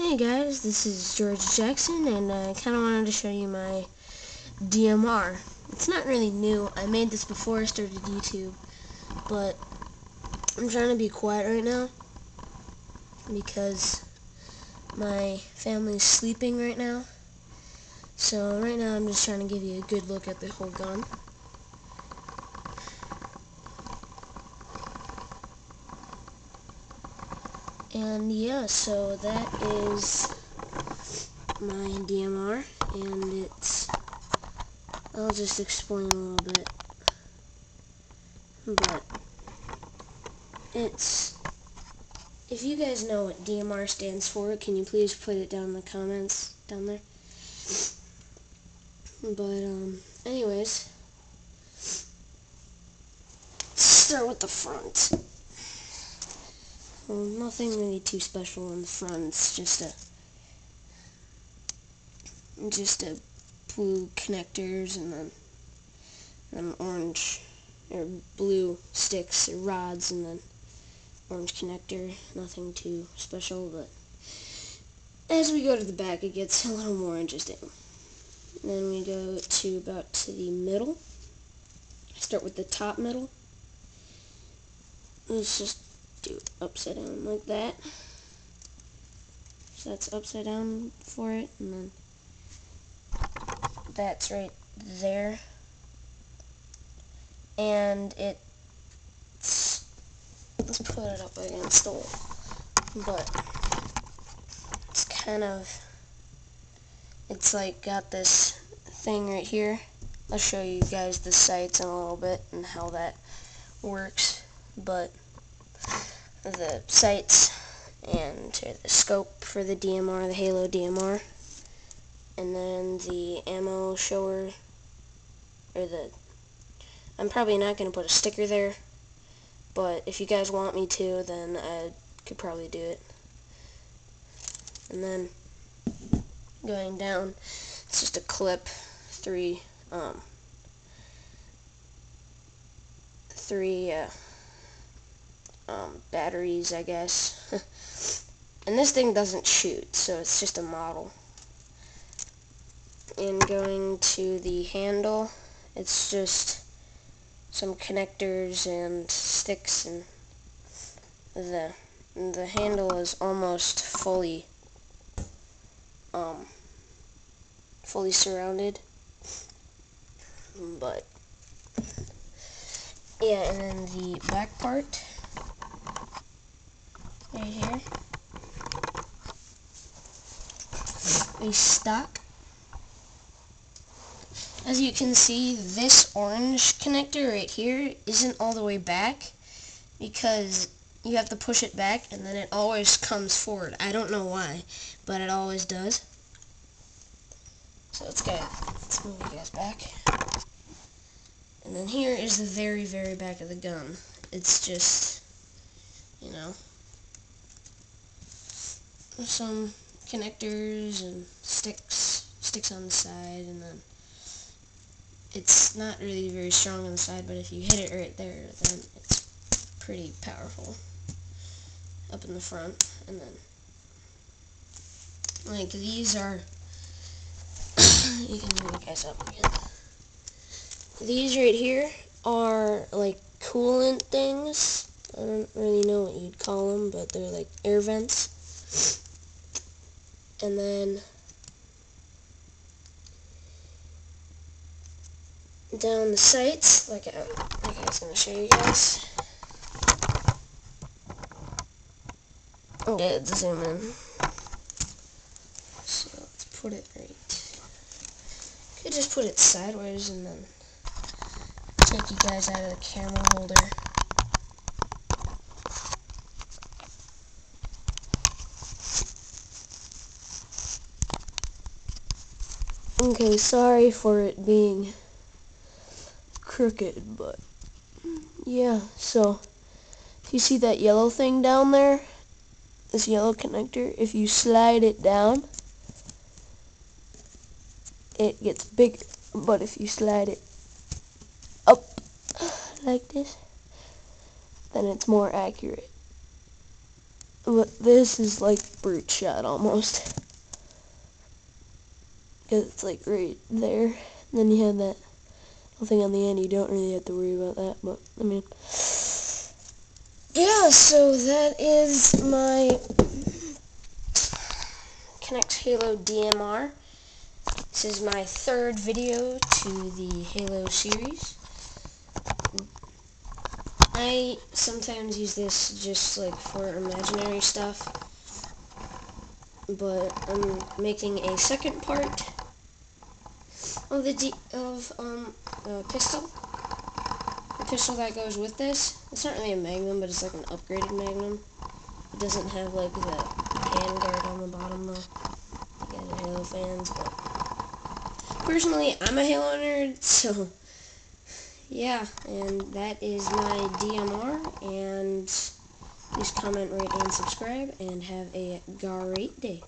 Hey guys, this is George Jackson, and I kind of wanted to show you my DMR. It's not really new. I made this before I started YouTube, but I'm trying to be quiet right now because my family's sleeping right now. So right now I'm just trying to give you a good look at the whole gun. And yeah, so that is my DMR, and I'll just explain a little bit, but if you guys know what DMR stands for, can you please put it down in the comments down there? But anyways, let's start with the front. Well, nothing really too special in the front. It's just a blue connectors and then orange or blue sticks or rods and then orange connector. Nothing too special, but as we go to the back, it gets a little more interesting. Then we go to about to the middle. Start with the top middle. Let's just do it upside down like that. So that's upside down for it, and then that's right there. And let's put it up against the wall. But it's like got this thing right here. I'll show you guys the sights in a little bit and how that works. But the sights and the scope for the DMR, the Halo DMR, and then the ammo shower, I'm probably not going to put a sticker there, but if you guys want me to, then I could probably do it. And then going down, it's just a clip, three batteries, I guess. And this thing doesn't shoot, so it's just a model. And going to the handle, it's just some connectors and sticks, and the handle is almost fully surrounded. But yeah, and then the back part right here is stock. As you can see, this orange connector right here isn't all the way back because you have to push it back and then it always comes forward. I don't know why, but it always does. So let's move you guys back. And then here is the very, very back of the gun. It's just, some connectors and sticks on the side, and then it's not really very strong on the side, but if you hit it right there, then it's pretty powerful up in the front. And then like these are you can move you guys up again. These right here are like coolant things. I don't really know what you'd call them, but they're like air vents. And then down the sights, like I was going to show you guys. Okay, let's zoom in. So let's put it right. Could just put it sideways and then take you guys out of the camera holder. Okay, sorry for it being crooked, but yeah, so if you see that yellow thing down there, this yellow connector, if you slide it down, it gets bigger, but if you slide it up like this, then it's more accurate. But this is like brute shot almost. Because it's like right there. And then you have that thing on the end. You don't really have to worry about that. But, I mean, yeah, so that is my Knex Halo DMR. This is my third video to the Halo series. I sometimes use this just like for imaginary stuff, but I'm making a second part of the pistol. The pistol that goes with this. It's not really a Magnum, but it's like an upgraded Magnum. It doesn't have like the handguard on the bottom though. You guys are Halo fans, but personally, I'm a Halo nerd, so yeah, and that is my DMR, and please comment, rate, and subscribe, and have a great day.